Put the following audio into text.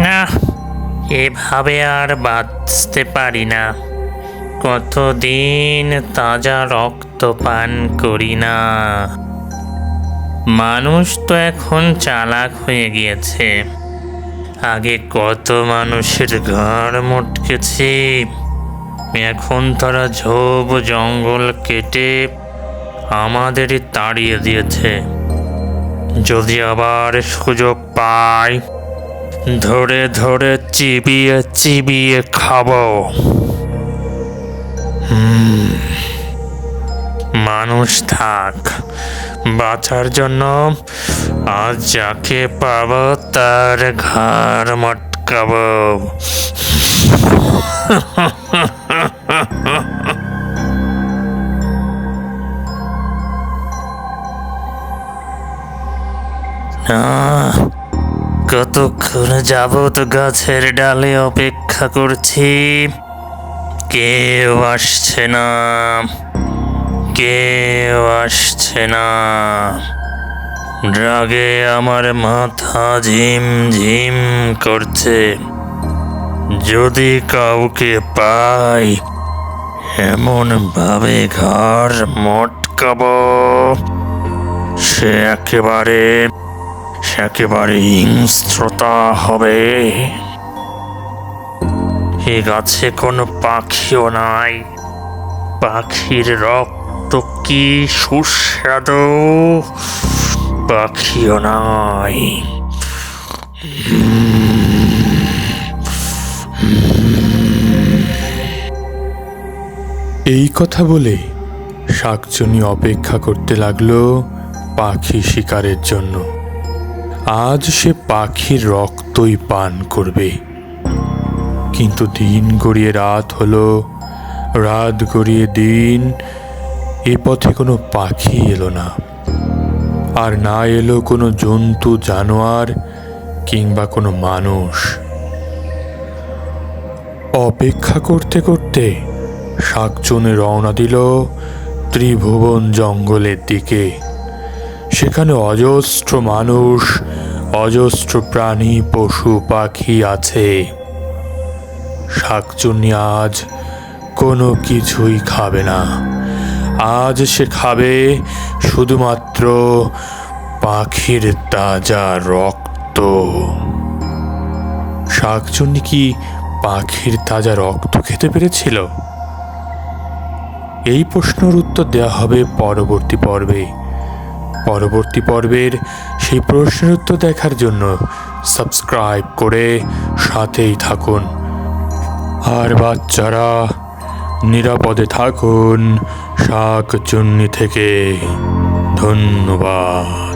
না, এভাবে আর বাঁচতে পারি না। কতদিন তাজা রক্ত পান করি না। মানুষ তো এখন চালাক হয়ে গিয়েছে। আগে কত মানুষের ঘাড় মটকেছে, এখন তারা ঝোপ জঙ্গল কেটে আমাদেরই তাড়িয়ে দিয়েছে। যদি আবার সুযোগ পাই, ধরে ধরে চিবিয়ে চিবিয়ে খাবো। মানুষ থাক, বাঁচার জন্য আজ যাকে পাবো তার ঘাড় মটকাবো। কতক্ষণ যাবত গাছের ডালে অপেক্ষা করছি, কেউ আসছে না, কেউ আসছে না। রাগে আমার মাথা ঝিমঝিম করছে। যদি কাউকে পাই, এমন ভাবে ঘাড় মটকাবো, সে একেবারে হিংস্রতা হবে। এ গাছে কোনো পাখিও নাই। পাখির রক্ত কি সুস্বাদু, পাখিও নাই। এই কথা বলে শাকচুন্নি অপেক্ষা করতে লাগলো পাখি শিকারের জন্য। আজ সে পাখির রক্তই পান করবে। কিন্তু দিন গড়িয়ে রাত হলো, রাত গড়িয়ে দিন, এ পথে কোনো পাখি এলো না। আর না এলো কোনো জন্তু জানোয়ার কিংবা কোনো মানুষ। অপেক্ষা করতে করতে শাকচুন্নি রওনা দিল ত্রিভুবন জঙ্গলের দিকে। সেখানে অজস্র মানুষ, অজস্র প্রাণী, পশু পাখি আছে। শাকচুন্নি আজ কোনো কিছুই খাবে না। আজ সে খাবে শুধুমাত্র পাখির তাজা রক্ত। শাকচুন্নি কি পাখির তাজা রক্ত খেতে পেরেছিল? এই প্রশ্নের উত্তর দেওয়া হবে পরবর্তী পর্বে। পরবর্তী পর্বের সেই প্রশ্নের উত্তর দেখার জন্য সাবস্ক্রাইব করে সাথেই থাকুন। আর বাচ্চারা, নিরাপদে থাকুন শাকচুন্নি থেকে। ধন্যবাদ।